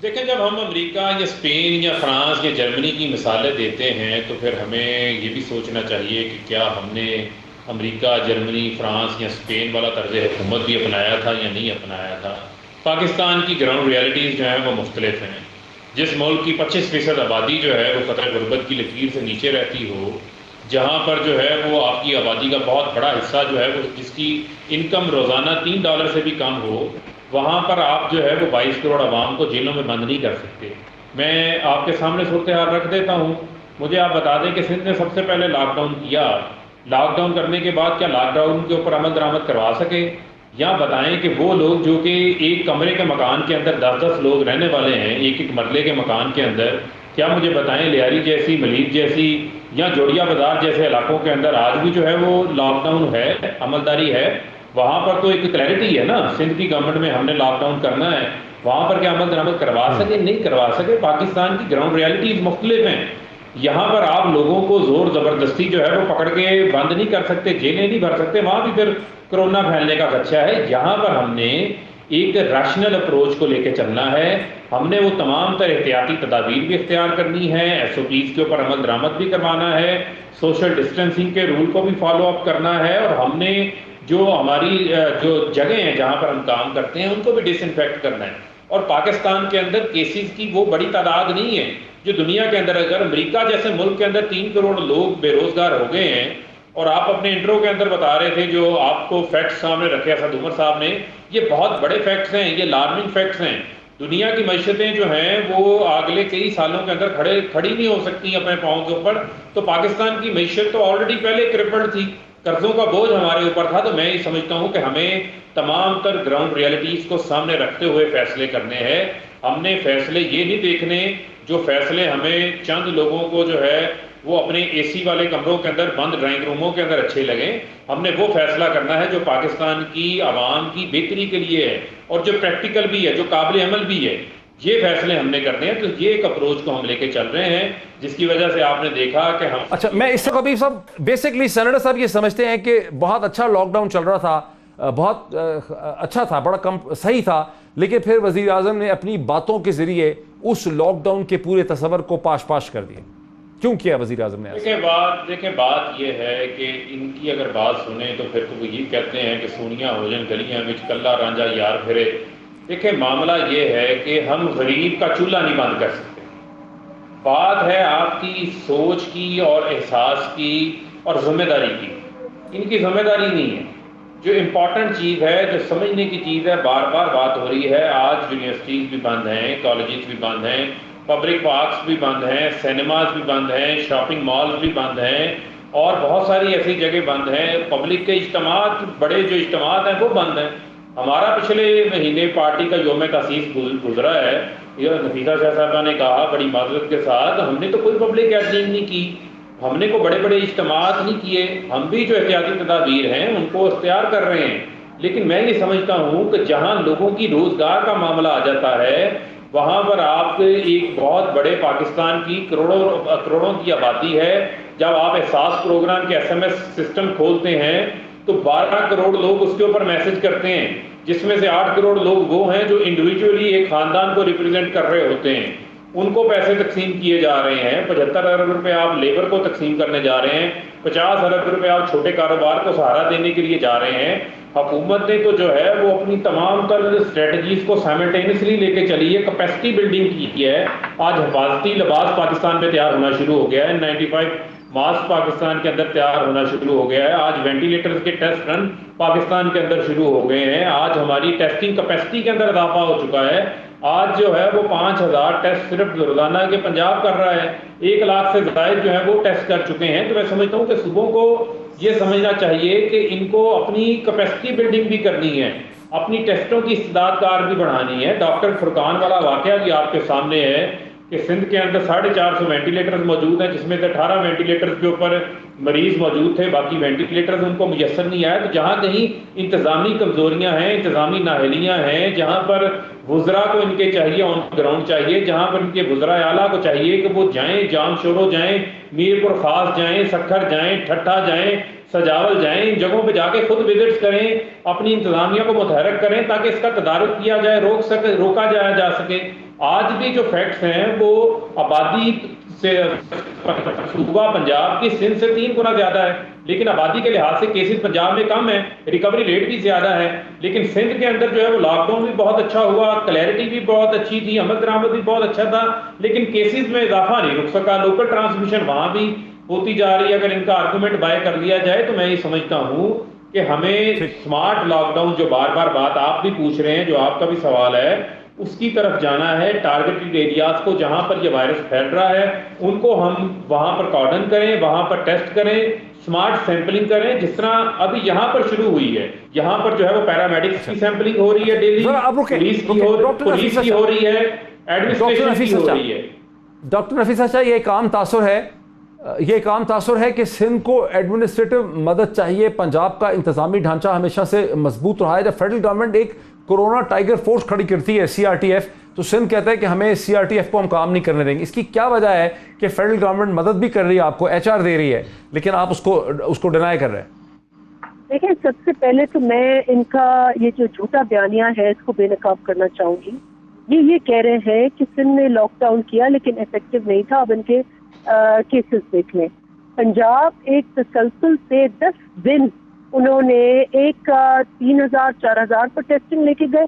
دیکھیں، جب ہم امریکہ یا اسپین یا فرانس یا جرمنی کی مثالیں دیتے ہیں تو پھر ہمیں یہ بھی سوچنا چاہیے کہ کیا ہم نے امریکہ، جرمنی، فرانس یا اسپین والا طرز حکومت بھی اپنایا تھا یا نہیں اپنایا تھا۔ پاکستان کی گراؤنڈ ریالٹیز جو ہیں وہ مختلف ہیں۔ جس ملک کی 25% آبادی جو ہے وہ خطرہ غربت کی لکیر سے نیچے رہتی ہو، جہاں پر جو ہے وہ آپ کی آبادی کا بہت بڑا حصہ جو ہے وہ جس کی انکم روزانہ $3 سے بھی کم ہو، وہاں پر آپ جو ہے وہ 22 کروڑ عوام کو جیلوں میں بند نہیں کر سکتے۔ میں آپ کے سامنے صورتحال رکھ دیتا ہوں۔ مجھے آپ بتا دیں کہ سندھ نے سب سے پہلے لاک ڈاؤن کیا، لاک ڈاؤن کرنے کے بعد کیا لاک ڈاؤن کے اوپر عمل درآمد کروا سکے؟ یا بتائیں کہ وہ لوگ جو کہ ایک کمرے کے مکان کے اندر 10 لوگ رہنے والے ہیں، ایک ایک مرلے کے مکان کے اندر، کیا مجھے بتائیں لیاری جیسی، ملید جیسی یا جوڑیا بازار جیسے علاقوں کے اندر آج بھی جو ہے وہ لاک ڈاؤن ہے، عملداری ہے؟ وہاں پر تو ایک کلیئرٹی ہے نا سندھ کی گورنمنٹ میں، ہم نے لاک ڈاؤن کرنا ہے، وہاں پر کیا عمل درآمد کروا سکے؟ نہیں کروا سکے۔ پاکستان کی گراؤنڈ ریالٹیز مختلف ہیں۔ یہاں پر آپ لوگوں کو زور زبردستی جو ہے وہ پکڑ کے بند نہیں کر سکتے، جیلیں نہیں بھر سکتے، وہاں بھی پھر کرونا پھیلنے کا خدشہ ہے۔ یہاں پر ہم نے ایک ریشنل اپروچ کو لے کے چلنا ہے، ہم نے وہ تمام تر احتیاطی تدابیر بھی اختیار کرنی ہے، ایس او پیز کے اوپر عمل درآمد بھی کروانا ہے، سوشل ڈسٹینسنگ کے رول کو بھی فالو اپ کرنا ہے، اور ہم نے جو ہماری جو جگہیں ہیں جہاں پر ہم کام کرتے ہیں ان کو بھی ڈس انفیکٹ کرنا ہے۔ اور پاکستان کے اندر کیسز کی وہ بڑی تعداد نہیں ہے جو دنیا کے اندر، اگر امریکہ جیسے ملک کے اندر 3 کروڑ لوگ بے روزگار ہو گئے ہیں، اور آپ اپنے انٹرو کے اندر بتا رہے تھے جو آپ کو فیکٹس سامنے رکھے اسد عمر صاحب نے، یہ بہت بڑے فیکٹس ہیں، یہ الارمنگ فیکٹس ہیں۔ دنیا کی معیشتیں جو ہیں وہ اگلے کئی سالوں کے اندر کھڑی نہیں ہو سکتی اپنے پاؤں کے اوپر، تو پاکستان کی معیشت تو آلریڈی پہلے کرپلڈ تھی، قرضوں کا بوجھ ہمارے اوپر تھا۔ تو میں یہ سمجھتا ہوں کہ ہمیں تمام تر گراؤنڈ ریالٹیز کو سامنے رکھتے ہوئے فیصلے کرنے ہیں۔ ہم نے فیصلے یہ نہیں دیکھنے جو فیصلے ہمیں چند لوگوں کو جو ہے وہ اپنے اے سی والے کمروں کے اندر بند ڈرائنگ روموں کے اندر اچھے لگیں۔ ہم نے وہ فیصلہ کرنا ہے جو پاکستان کی عوام کی بہتری کے لیے ہے، اور جو پریکٹیکل بھی ہے، جو قابل عمل بھی ہے۔ یہ فیصلے ہم نے کرنے ہیں، تو یہ ایک اپروچ کو ہم لے کے چل رہے ہیں، جس کی وجہ سے آپ نے دیکھا کہ ہم اچھا، میں اس سے کبھی صاحب بیسکلی سینیٹر صاحب یہ سمجھتے ہیں کہ بہت اچھا لاک ڈاؤن چل رہا تھا، بہت اچھا تھا، بڑا صحیح تھا، لیکن پھر وزیر اعظم نے اپنی باتوں کے ذریعے اس لاک ڈاؤن کے پورے تصور کو پاش کر دیا۔ کیوں کیا وزیر اعظم نے ایسا؟ دیکھیں بات یہ ہے کہ ان کی اگر بات سنیں تو پھر تو وہ یہ کہتے ہیں کہ سونیاں ہو جن گلیاں میں کلہ رانجھا یار پھرے۔ دیکھیں معاملہ یہ ہے کہ ہم غریب کا چولہا نہیں بند کر سکتے، بات ہے آپ کی سوچ کی اور احساس کی اور ذمہ داری کی۔ ان کی ذمہ داری نہیں ہے۔ جو امپورٹنٹ چیز ہے، جو سمجھنے کی چیز ہے، بار بار بات ہو رہی ہے، آج یونیورسٹیز بھی بند ہیں، کالجز بھی بند ہیں، پبلک پارکس بھی بند ہیں، سینماز بھی بند ہیں، شاپنگ مالز بھی بند ہیں، اور بہت ساری ایسی جگہ بند ہیں، پبلک کے اجتماعات، بڑے جو اجتماعات ہیں وہ بند ہیں۔ ہمارا پچھلے مہینے پارٹی کا یوم تاسیس گزرا ہے، یہ نفیسہ شاہ صاحبہ نے کہا بڑی معذرت کے ساتھ، ہم نے تو کوئی پبلک گیدرنگ نہیں کی، ہم نے کوئی بڑے بڑے اجتماعات نہیں کیے، ہم بھی جو احتیاطی تدابیر ہیں ان کو اختیار کر رہے ہیں۔ لیکن میں یہ سمجھتا ہوں کہ جہاں لوگوں کی روزگار کا معاملہ آ جاتا ہے، وہاں پر آپ ایک بہت بڑے پاکستان کی کروڑوں کی آبادی ہے، جب آپ احساس پروگرام کے SMS سسٹم کھولتے ہیں تو 12 کروڑ لوگ اس کے اوپر میسج کرتے ہیں، جس میں سے 8 کروڑ لوگ وہ ہیں جو انڈیویجولی ایک خاندان کو ریپرزینٹ کر رہے ہوتے ہیں، ان کو پیسے تقسیم کیے جا رہے ہیں۔ 75 ارب روپے آپ لیبر کو تقسیم کرنے جا رہے ہیں، 50 ارب روپے آپ چھوٹے کاروبار کو سہارا دینے کے لیے جا رہے ہیں۔ حکومت نے تو جو ہے وہ اپنی تمام تر اسٹریٹجیز کو سائملٹینیسلی لے کے چلی ہے، کیپیسٹی بلڈنگ کی ہے۔ آج حفاظتی لباس پاکستان میں تیار ہونا شروع ہو گیا ہے، 95 ماسک پاکستان کے اندر تیار ہونا شروع ہو گیا ہے۔ آج وینٹیلیٹرز کے ٹیسٹ رن پاکستان کے اندر شروع ہو گئے ہیں۔ آج ہماری ٹیسٹنگ کیپیسٹی کے اندر اضافہ ہو چکا ہے۔ آج جو ہے وہ 5000 ٹیسٹ صرف روزانہ کے پنجاب کر رہا ہے، 1 لاکھ سے زائد جو ہے وہ ٹیسٹ کر چکے ہیں۔ تو میں سمجھتا ہوں کہ صوبوں کو یہ سمجھنا چاہیے کہ ان کو اپنی کیپیسٹی بلڈنگ بھی کرنی ہے، اپنی ٹیسٹوں کی استعداد کار بھی بڑھانی ہے۔ ڈاکٹر فرقان والا واقعہ بھی آپ کے سامنے ہے کہ سندھ کے اندر 450 وینٹیلیٹرز موجود ہیں، جس میں سے 18 وینٹیلیٹرز کے اوپر مریض موجود تھے، باقی وینٹیلیٹرز ان کو میسر نہیں آئے۔ تو جہاں کہیں انتظامی کمزوریاں ہیں، انتظامی نااہلیاں ہیں، جہاں پر وزراء کو ان کے چاہیے آن گراؤنڈ چاہیے، جہاں پر ان کے وزراء اعلیٰ کو چاہیے کہ وہ جائیں، جام شورو جائیں، میر پور خاص جائیں، سکھر جائیں، ٹھٹھا جائیں، سجاول جائیں، ان جگہوں پہ جا کے خود وزٹس کریں، اپنی انتظامیہ کو متحرک کریں تاکہ اس کا تدارک کیا جائے، روکا جا سکے۔ آج بھی جو فیکٹس ہیں وہ آبادی سے صوبہ پنجاب کی سندھ سے 3 گنا زیادہ ہے، لیکن آبادی کے لحاظ سے کیسز پنجاب میں کم ہے، ریکوری ریٹ بھی زیادہ ہے، لیکن سندھ کے اندر جو ہے وہ لاک ڈاؤن بھی بہت اچھا ہوا، کلیئرٹی بھی بہت اچھی تھی، عمل درآمد بھی بہت اچھا تھا، لیکن کیسز میں اضافہ نہیں رک سکا، لوکل ٹرانسمیشن وہاں بھی ہوتی جا رہی ہے۔ اگر ان کا آرگومنٹ بائی کر لیا جائے تو میں یہ سمجھتا ہوں کہ ہمیں سمارٹ لاک ڈاؤن، جو بار بار بات آپ بھی پوچھ رہے ہیں، جو آپ کا بھی سوال ہے، اس کی طرف جانا ہے۔ ٹارگیٹڈ ایریاز کو جہاں پر یہ وائرس پھیل رہا ہے ان کو ہم وہاں پر کارڈن کریں، وہاں پر ٹیسٹ کریں، سمارٹ سیمپلنگ کریں، جس طرح ابھی یہاں پر شروع ہوئی ہے۔ یہاں پر جو ہے وہ پیرامیڈکس کی سیمپلنگ ہو رہی ہے ڈیلی، پولیس کی ہو رہی ہے، ایڈمنسٹریشن کی ہو رہی ہے۔ ڈاکٹر نفیس اچھا، یہ ایک عام تاثر ہے کہ سندھ کو ایڈمنسٹریٹو مدد چاہیے، پنجاب کا انتظامی ڈھانچہ ہمیشہ سے مضبوط رہا ہے۔ جب فیڈرل گورنمنٹ ایک کورونا ٹائیگر فورس کھڑی کرتی ہے CRTF، تو سندھ کہتا ہے کہ ہمیں CRTF کو ہم کام نہیں کرنے دیں گے۔ اس کی کیا وجہ ہے کہ فیڈرل گورنمنٹ مدد بھی کر رہی ہے، آپ کو HR دے رہی ہے، لیکن آپ اس کو ڈینائی کر رہے ہیں؟ دیکھیں، سب سے پہلے تو میں ان کا یہ جو جھوٹا بیانیہ ہے اس کو بے نقاب کرنا چاہوں گی۔ یہ کہہ رہے ہیں کہ سندھ نے لاک ڈاؤن کیا لیکن افیکٹو نہیں تھا۔ اب ان کے کیسز دیکھ لیں۔ پنجاب ایک تسلسل سے 10 دن انہوں نے ایک کا 3000 4000 پر ٹیسٹنگ لے کے گئے،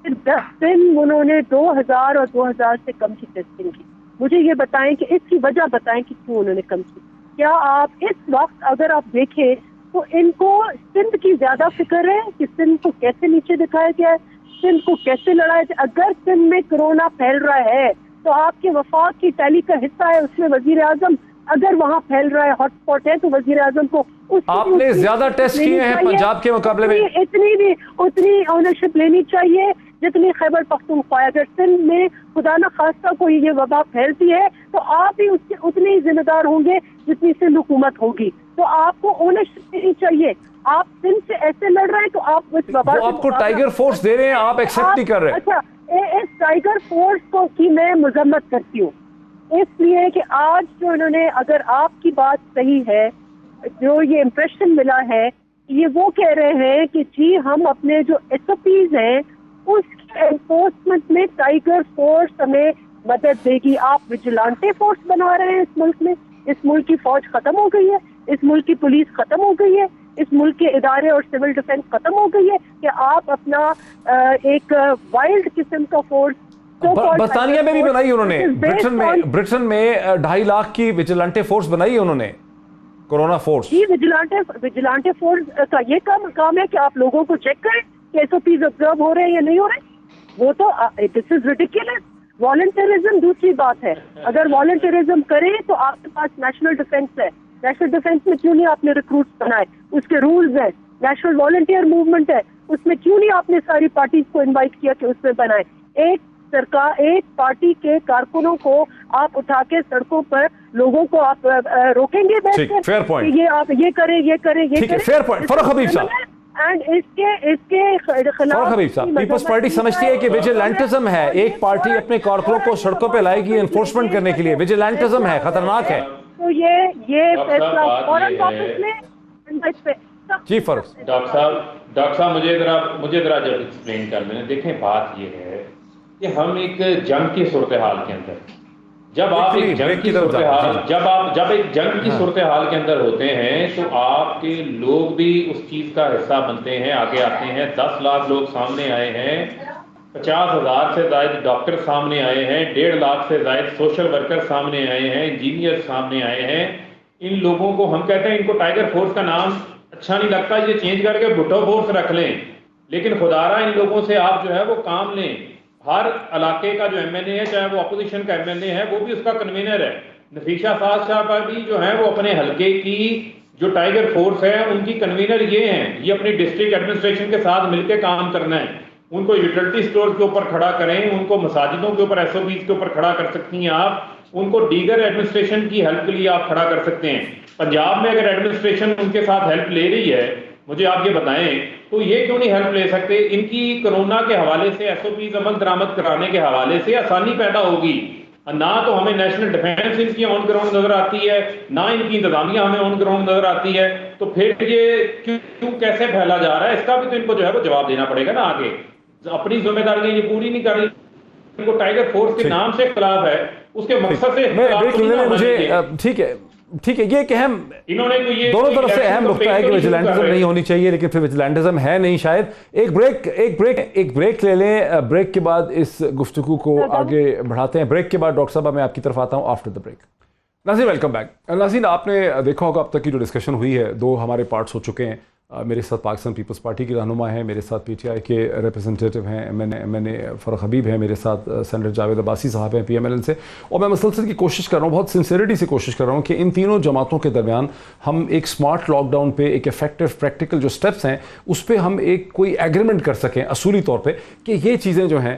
پھر 10 دن انہوں نے 2000 اور 2000 سے کم کی ٹیسٹنگ کی۔ مجھے یہ بتائیں کہ اس کی وجہ بتائیں کہ کیوں انہوں نے کم کی۔ کیا آپ اس وقت اگر آپ دیکھیں تو ان کو سندھ کی زیادہ فکر ہے کہ سندھ کو کیسے نیچے دکھایا گیا ہے، سندھ کو کیسے لڑایا جائے؟ اگر سندھ میں کرونا پھیل رہا ہے تو آپ کے وفاق کی ٹیلی کا حصہ ہے، اس میں وزیر اعظم اگر وہاں پھیل رہا ہے، ہاٹ اسپاٹ ہے، تو وزیر اعظم کو آپ نے زیادہ ٹیسٹ کیے ہیں پنجاب کے مقابلے میں، اتنی اونرشپ لینی چاہیے جتنی خیبر پختونخوا۔ اگر سندھ میں خدا نہ خواستہ کوئی یہ وبا پھیلتی ہے تو آپ بھی اس کے اتنے ہی ذمہ دار ہوں گے جتنی سندھ حکومت ہوگی۔ تو آپ کو اونرشپ لینی چاہیے۔ آپ سندھ سے ایسے لڑ رہے ہیں تو آپ اس وبا سے آپ کو ٹائیگر فورس دے رہے ہیں، آپ ایکسپٹ نہیں کر رہے۔ اچھا، اس ٹائیگر فورس کو کی میں مذمت کرتی ہوں، اس لیے کہ آج جو انہوں نے، اگر آپ کی بات صحیح ہے، جو یہ امپریشن ملا ہے، یہ وہ کہہ رہے ہیں کہ جی ہم اپنے جو SOPs ہیں اس کی انفورسمنٹ میں ٹائیگر فورس ہمیں مدد دے گی۔ آپ وجیلانٹے فورس بنا رہے ہیں اس ملک میں۔ اس ملک کی فوج ختم ہو گئی ہے، اس ملک کی پولیس ختم ہو گئی ہے، اس ملک کے ادارے اور سول ڈیفنس ختم ہو گئی ہے کہ آپ اپنا ایک وائلڈ قسم کا فورس برطانیہ میں بھی بنائی انہوں نے، برٹن میں 2.5 لاکھ کی وجیلانٹے فورس بنائی ہے انہوں نے، کورونا فورس۔ جی، وجیلانٹے فورس کا یہ کام ہے کہ آپ لوگوں کو چیک کریں کہ SOPs آبزرو ہو رہے ہیں یا نہیں ہو رہے۔ وہ تو دس از ریڈیکولس۔ والنٹرزم دوسری بات ہے، اگر والنٹرزم کریں تو آپ کے پاس نیشنل ڈیفنس ہے، نیشنل ڈیفنس میں کیوں نہیں آپ نے ریکروٹس بنائے؟ اس کے رولز ہیں۔ نیشنل والنٹیئر موومنٹ ہے، اس میں کیوں نہیں آپ نے ساری پارٹیز کو انوائٹ کیا کہ اس میں بنائے؟ ایک پارٹی کے کارکنوں کو آپ اٹھا کے سڑکوں پر لوگوں کو آپ روکیں گے بیٹھ کر؟ یہ آپ یہ کریں۔ Fair point. فرق حبیب صاحب، اینڈ اس کے خلاف حبیب صاحب، پیپلز پارٹی سمجھتی ہے کہ وجیلانٹزم ہے، ایک پارٹی اپنے کارکنوں کو سڑکوں پہ لائے گی انفورسمنٹ کرنے کے لیے، وجیلانٹزم ہے، خطرناک ہے۔ تو یہ فیصلہ فوراً واپس لیں۔ جی فروخ ڈاکٹر صاحب مجھے ذرا جب ایکسپلین کر دیں۔ دیکھیں، بات یہ ہے کہ ہم ایک جنگ کی صورتحال کے اندر، جب ایک جنگ کی صورتحال کے اندر ہوتے ہیں تو آپ کے لوگ بھی اس چیز کا حصہ بنتے ہیں، آگے آتے ہیں۔ 10 لاکھ لوگ سامنے آئے ہیں، 50,000 سے زائد ڈاکٹر سامنے آئے ہیں، 1.5 لاکھ سے زائد سوشل ورکر سامنے آئے ہیں، انجینئر سامنے آئے ہیں۔ ان لوگوں کو ہم کہتے ہیں ان کو ٹائیگر فورس کا نام اچھا نہیں لگتا، یہ چینج کر کے بھٹو فورس رکھ لیں، لیکن خدارا ان لوگوں سے آپ جو ہے وہ کام لیں۔ ہر علاقے کا جو MLA ہے، چاہے وہ اپوزیشن کا MLA ہے، وہ بھی اس کا کنوینر ہے۔ نفیشہ ساز صاحب بھی جو ہیں وہ اپنے حلقے کی جو ٹائیگر فورس ہے ان کی کنوینر یہ ہیں۔ یہ اپنی ڈسٹرکٹ ایڈمنسٹریشن کے ساتھ مل کے کام کرنا ہے۔ ان کو یوٹیلٹی سٹور کے اوپر کھڑا کریں، ان کو مساجدوں کے اوپر SOPs کے اوپر کھڑا کر سکتی ہیں آپ، ان کو دیگر ایڈمنسٹریشن کی ہیلپ کے لیے آپ کھڑا کر سکتے ہیں۔ پنجاب میں اگر ایڈمنسٹریشن ان کے ساتھ ہیلپ لے رہی ہے، مجھے آپ یہ بتائیں تو یہ کیوں نہیں ہیلپ لے سکتے؟ ان کی کرونا کے حوالے سے SOPs عمل درآمد کرانے کے حوالے سے آسانی پیدا ہوگی۔ نہ تو ہمیں نیشنل ڈیفینس ان کی آن گراؤنڈ نظر آتی ہے، نہ ان کی انتظامیہ ہمیں آن گراؤنڈ نظر آتی ہے. تو پھر یہ کیوں کیسے پھیلا جا رہا ہے، اس کا بھی تو ان کو جو ہے وہ جواب دینا پڑے گا نا. آگے اپنی ذمہ داریاں یہ پوری نہیں کر رہی. ان کو ٹائیگر فورس کے نام سے اختلاف ہے، اس کے مقصد سے ٹھیک ہے یہ ایک اہم انہوں نے دونوں طرف سے اہم نقطہ ہے کہ ویجیلنٹزم نہیں ہونی چاہیے، لیکن پھر ویجیلنٹزم ہے نہیں شاید. ایک بریک لے لیں، بریک کے بعد اس گفتگو کو آگے بڑھاتے ہیں. بریک کے بعد ڈاکٹر صاحب میں آپ کی طرف آتا ہوں آفٹر دا بریک. ناظرین ویلکم بیک. ناظرین آپ نے دیکھا ہوگا اب تک کی جو ڈسکشن ہوئی ہے، دو ہمارے پارٹس ہو چکے ہیں. میرے ساتھ پاکستان پیپلز پارٹی کی رہنما ہیں، میرے ساتھ پی ٹی آئی کے ریپرزنٹیٹو ہیں ایم این اے فرق حبیب ہیں، میرے ساتھ سینیٹر جاوید عباسی صاحب ہیں پی ایم ایل این سے. اور میں مسلسل کی کوشش کر رہا ہوں، بہت سنسیئرٹی سے کوشش کر رہا ہوں کہ ان تینوں جماعتوں کے درمیان ہم ایک سمارٹ لاک ڈاؤن پہ ایک افیکٹو پریکٹیکل جو سٹیپس ہیں اس پہ ہم ایک کوئی ایگریمنٹ کر سکیں اصولی طور پہ کہ یہ چیزیں جو ہیں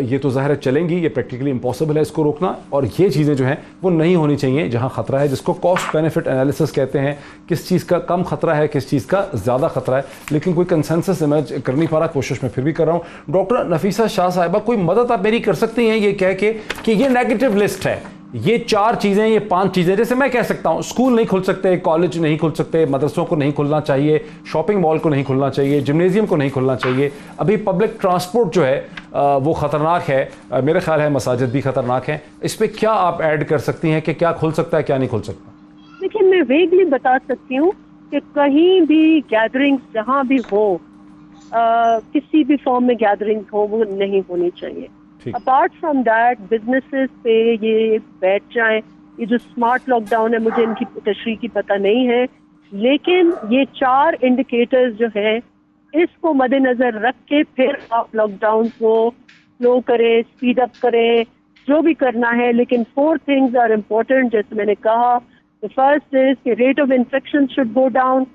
یہ تو ظاہر ہے چلیں گی، یہ پریکٹیکلی امپاسبل ہے اس کو روکنا، اور یہ چیزیں جو ہیں وہ نہیں ہونی چاہیے جہاں خطرہ ہے، جس کو کاسٹ بینیفٹ انالیسس کہتے ہیں، کس چیز کا کم خطرہ ہے کس چیز کا زیادہ خطرہ ہے. لیکن کوئی کنسنسس ایمرج کر نہیں پا رہا، کوشش میں پھر بھی کر رہا ہوں. ڈاکٹر نفیسہ شاہ صاحبہ کوئی مدد آپ میری کر سکتی ہیں یہ کہہ کے کہ یہ نیگیٹو لسٹ ہے، یہ 4 چیزیں، یہ 5 چیزیں، جیسے میں کہہ سکتا ہوں اسکول نہیں کھل سکتے، کالج نہیں کھل سکتے، مدرسوں کو نہیں کھلنا چاہیے، شاپنگ مال کو نہیں کھلنا چاہیے، جمنیزیم کو نہیں کھلنا چاہیے، ابھی پبلک ٹرانسپورٹ جو ہے وہ خطرناک ہے، میرے خیال ہے مساجد بھی خطرناک ہیں. اس پہ کیا آپ ایڈ کر سکتی ہیں کہ کیا کھل سکتا ہے کیا نہیں کھل سکتا؟ دیکھیں میں ویگلی بتا سکتی ہوں کہ کہیں بھی گیدرنگز جہاں بھی ہو، کسی بھی فارم میں گیدرنگز ہو وہ نہیں ہونی چاہیے. اپارٹ فرام دیٹ بزنسز پہ یہ بیٹھ جائیں. یہ جو اسمارٹ لاک ڈاؤن ہے مجھے ان کی تشریح کی پتہ نہیں ہے، لیکن یہ 4 انڈیکیٹرز جو ہیں اس کو مد نظر رکھ کے پھر آپ لاک ڈاؤن کو سلو کریں، اسپیڈ اپ کریں، جو بھی کرنا ہے. لیکن 4 things are important جیسے میں نے کہا. The first is کہ rate of infection should go down.